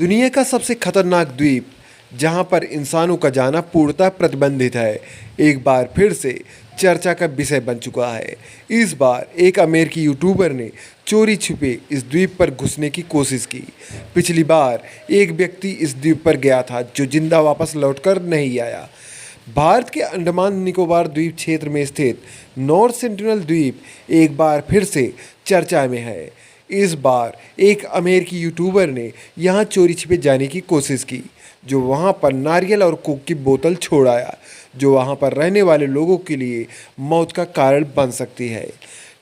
दुनिया का सबसे खतरनाक द्वीप जहां पर इंसानों का जाना पूर्णतः प्रतिबंधित है, एक बार फिर से चर्चा का विषय बन चुका है। इस बार एक अमेरिकी यूट्यूबर ने चोरी छिपे इस द्वीप पर घुसने की कोशिश की। पिछली बार एक व्यक्ति इस द्वीप पर गया था जो जिंदा वापस लौटकर नहीं आया। भारत के अंडमान निकोबार द्वीप क्षेत्र में स्थित नॉर्थ सेंटिनल द्वीप एक बार फिर से चर्चा में है। इस बार एक अमेरिकी यूट्यूबर ने यहां चोरी छिपे जाने की कोशिश की, जो वहां पर नारियल और कोक की बोतल छोड़ आया, जो वहां पर रहने वाले लोगों के लिए मौत का कारण बन सकती है।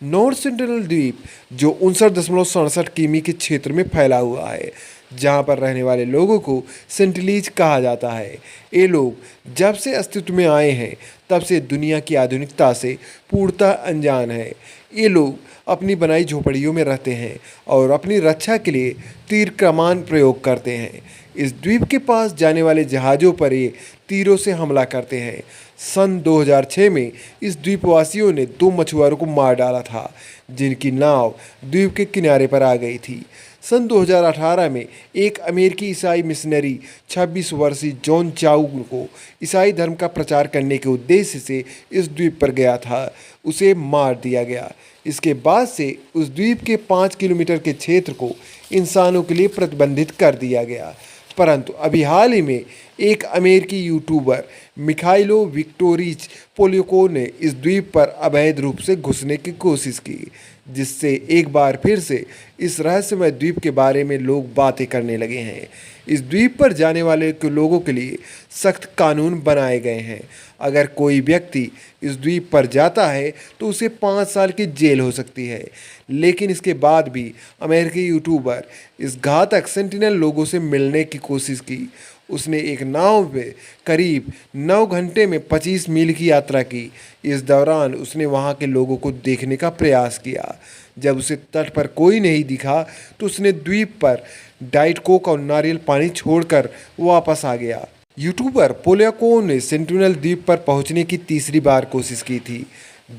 नॉर्थ सेंटिनल द्वीप जो 59.67 किमी के क्षेत्र में फैला हुआ है, जहां पर रहने वाले लोगों को सेंटिलीज कहा जाता है। ये लोग जब से अस्तित्व में आए हैं तब से दुनिया की आधुनिकता से पूर्णतः अनजान है। ये लोग अपनी बनाई झोपड़ियों में रहते हैं और अपनी रक्षा के लिए तीर कमान प्रयोग करते हैं। इस द्वीप के पास जाने वाले जहाज़ों पर ये तीरों से हमला करते हैं। सन 2006 में इस द्वीपवासियों ने 2 मछुआरों को मार डाला था, जिनकी नाव द्वीप के किनारे पर आ गई थी। सन 2018 में एक अमेरिकी ईसाई मिशनरी 26 वर्षीय जॉन चाउ को ईसाई धर्म का प्रचार करने के उद्देश्य से इस द्वीप पर गया था। उसे मार दिया गया। इसके बाद से उस द्वीप के 5 किलोमीटर के क्षेत्र को इंसानों के लिए प्रतिबंधित कर दिया गया। परंतु अभी हाल ही में एक अमेरिकी यूट्यूबर मिखाइलो विक्टोरिच पोलिको ने इस द्वीप पर अवैध रूप से घुसने की कोशिश की, जिससे एक बार फिर से इस रहस्यमय द्वीप के बारे में लोग बातें करने लगे हैं। इस द्वीप पर जाने वाले लोगों के लिए सख्त कानून बनाए गए हैं। अगर कोई व्यक्ति इस द्वीप पर जाता है तो उसे 5 साल की जेल हो सकती है। लेकिन इसके बाद भी अमेरिकी यूट्यूबर इस घातक सेंटिनल लोगों से मिलने की कोशिश की। उसने एक नाव में करीब 9 घंटे में 25 मील की यात्रा की। इस दौरान उसने वहां के लोगों को देखने का प्रयास किया। जब उसे तट पर कोई नहीं दिखा तो उसने द्वीप पर डाइट कोक और नारियल पानी छोड़कर वापस आ गया। यूट्यूबर पोलियाको ने सेंटिनल द्वीप पर पहुंचने की तीसरी बार कोशिश की थी,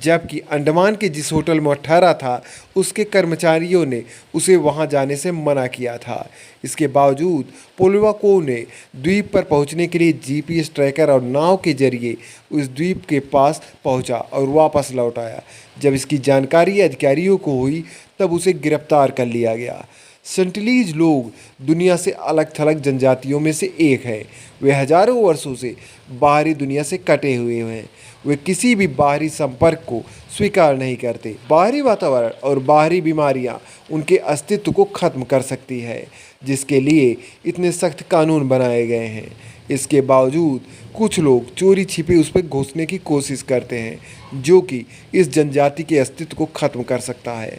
जबकि अंडमान के जिस होटल में ठहरा था उसके कर्मचारियों ने उसे वहां जाने से मना किया था। इसके बावजूद पोलियाको ने द्वीप पर पहुंचने के लिए जीपीएस ट्रैकर और नाव के जरिए उस द्वीप के पास पहुंचा और वापस लौट आया। जब इसकी जानकारी अधिकारियों को हुई तब उसे गिरफ्तार कर लिया गया। सेंटिलीज लोग दुनिया से अलग थलग जनजातियों में से एक है। वे हजारों वर्षों से बाहरी दुनिया से कटे हुए हैं। वे किसी भी बाहरी संपर्क को स्वीकार नहीं करते। बाहरी वातावरण और बाहरी बीमारियां उनके अस्तित्व को खत्म कर सकती है, जिसके लिए इतने सख्त कानून बनाए गए हैं। इसके बावजूद कुछ लोग चोरी छिपे उस पर घुसने की कोशिश करते हैं, जो कि इस जनजाति के अस्तित्व को खत्म कर सकता है।